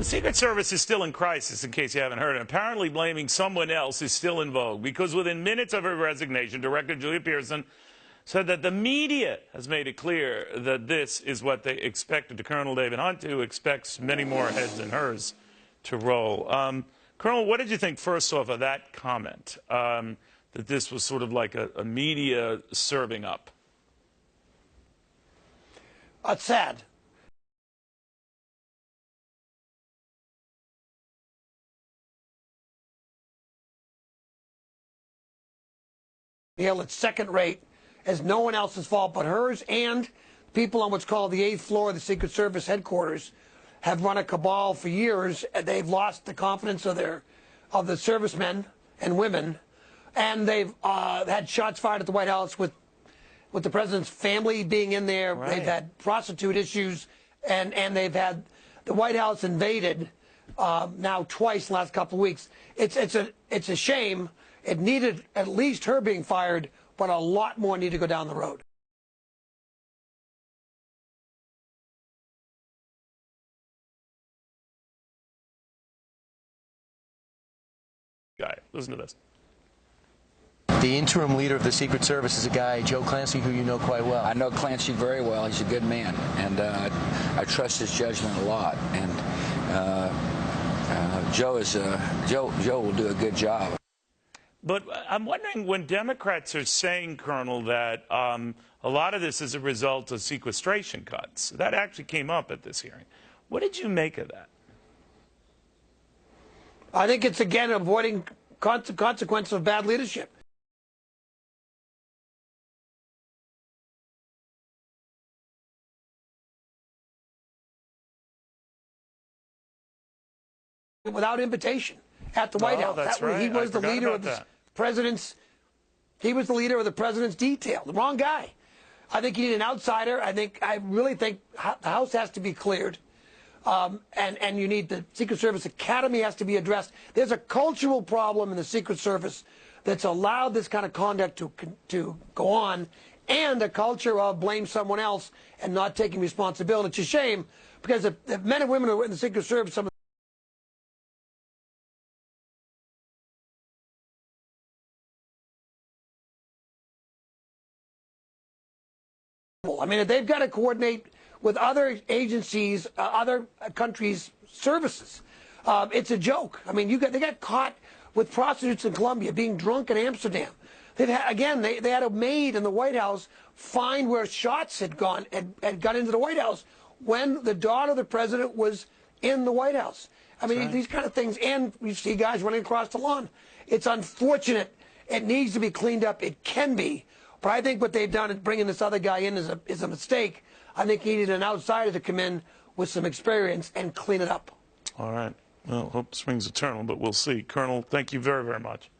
The Secret Service is still in crisis, in case you haven't heard. And apparently blaming someone else is still in vogue, because within minutes of her resignation, Director Julia Pierson said that the media has made it clear that this is what they expected to Colonel David Hunt, who expects many more heads than hers to roll. Colonel, what did you think first off of that comment, that this was sort of like a media serving up? It's sad. It's second rate, as no one else's fault but hers, and people on what's called the 8th floor of the Secret Service headquarters have run a cabal for years. They've lost the confidence of the servicemen and women, and they've had shots fired at the White House with the president's family being in there. Right. They've had prostitute issues, and they've had the White House invaded now twice in the last couple of weeks. It's a shame. It needed at least her being fired, but a lot more need to go down the road. Guy, listen to this. The interim leader of the Secret Service is a guy, Joe Clancy, who you know quite well. I know Clancy very well. He's a good man, and I trust his judgment a lot. And Joe will do a good job. But I'm wondering, when Democrats are saying, Colonel, that a lot of this is a result of sequestration cuts, that actually came up at this hearing. What did you make of that? I think it's, again, avoiding consequences of bad leadership. Without invitation at the White House. That's right. He was the leader of the president's. He was the leader of the president's detail. The wrong guy. I think you need an outsider. I really think the House has to be cleared, and you need the Secret Service Academy has to be addressed. There's a cultural problem in the Secret Service that's allowed this kind of conduct to go on, and a culture of blame someone else and not taking responsibility. It's a shame, because the men and women who are in the Secret Service, some of I mean, they've got to coordinate with other agencies, other countries' services. It's a joke. I mean, they got caught with prostitutes in Colombia being drunk in Amsterdam. They've had, again, they had a maid in the White House find where shots had gone into the White House when the daughter of the president was in the White House. I mean, right. These kind of things, and you see guys running across the lawn. It's unfortunate. It needs to be cleaned up. It can be. But I think what they've done in bringing this other guy in is a mistake. I think he needed an outsider to come in with some experience and clean it up. All right. Well, hope springs eternal, but we'll see. Colonel, thank you very, very much.